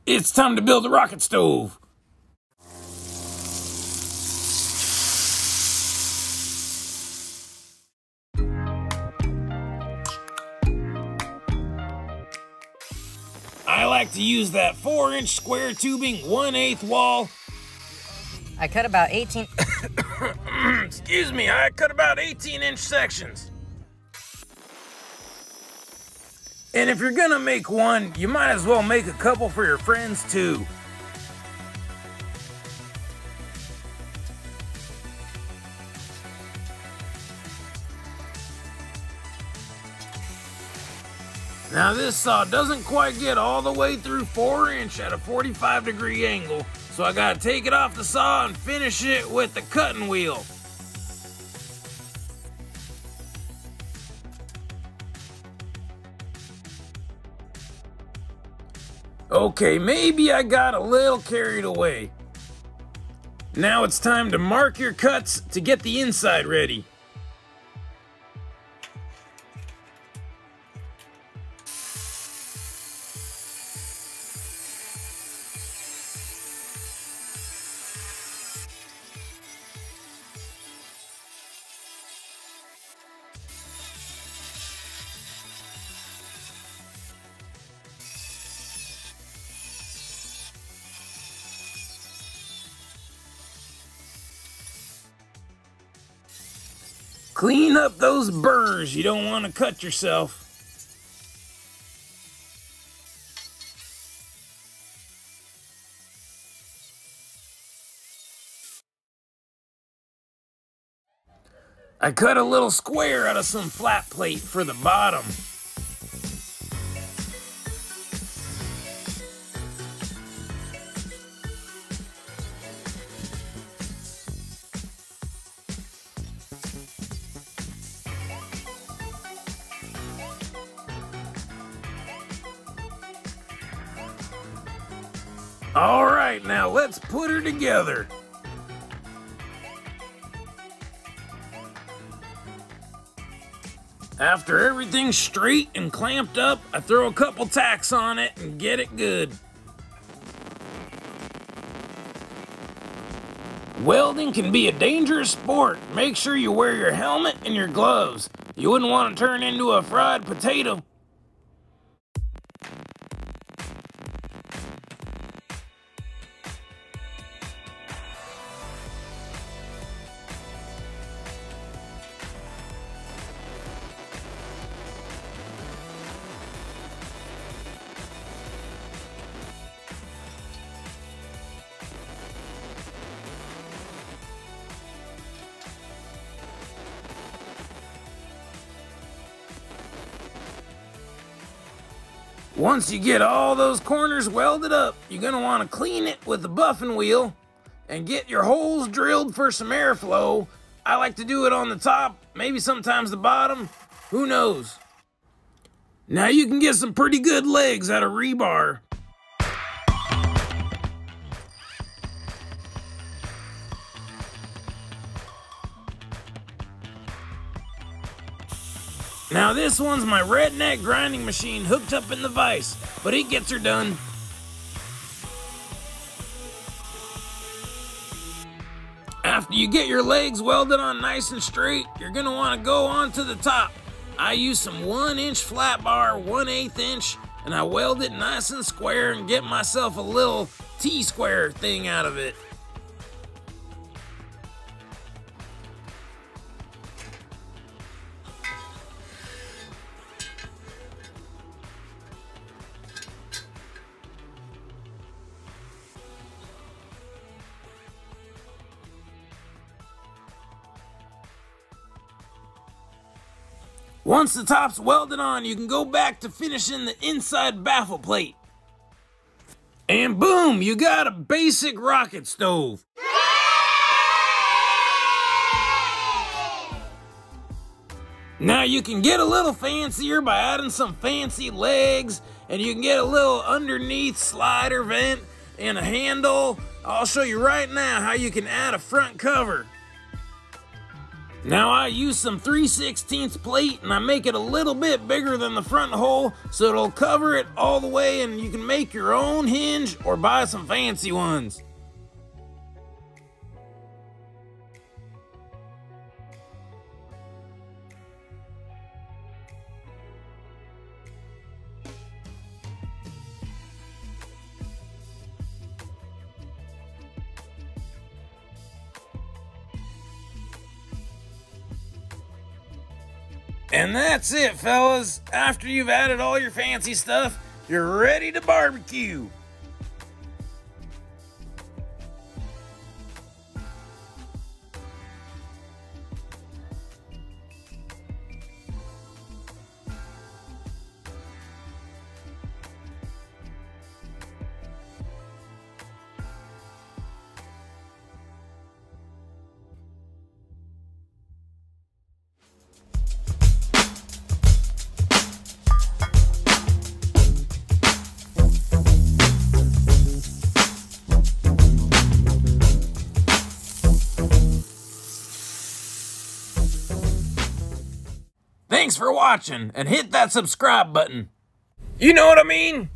It's time to build a rocket stove. I like to use that 4-inch square tubing 1/8 wall. I cut about 18... Excuse me, I cut about 18-inch sections. And if you're gonna make one, you might as well make a couple for your friends too. Now this saw doesn't quite get all the way through 4-inch at a 45-degree angle, so I gotta take it off the saw and finish it with the cutting wheel. Okay, maybe I got a little carried away. Now it's time to mark your cuts to get the inside ready. Clean up those burrs, you don't want to cut yourself. I cut a little square out of some flat plate for the bottom. All right, now let's put her together. After everything's straight and clamped up, I throw a couple tacks on it and get it good. Welding can be a dangerous sport. Make sure you wear your helmet and your gloves. You wouldn't want to turn into a fried potato. Once you get all those corners welded up, you're going to want to clean it with the buffing wheel and get your holes drilled for some airflow. I like to do it on the top, maybe sometimes the bottom, who knows. Now you can get some pretty good legs out of rebar. Now this one's my redneck grinding machine hooked up in the vise, but it gets her done. After you get your legs welded on nice and straight, you're gonna wanna go on to the top. I use some 1-inch flat bar, 1/8 inch, and I weld it nice and square and get myself a little T-square thing out of it. Once the top's welded on, you can go back to finishing the inside baffle plate. And boom, you got a basic rocket stove. Now you can get a little fancier by adding some fancy legs, and you can get a little underneath slider vent and a handle. I'll show you right now how you can add a front cover. Now I use some 3/16 plate and I make it a little bit bigger than the front hole so it'll cover it all the way and you can make your own hinge or buy some fancy ones. And that's it, fellas. After you've added all your fancy stuff, you're ready to barbecue. Thanks for watching, and hit that subscribe button. You know what I mean?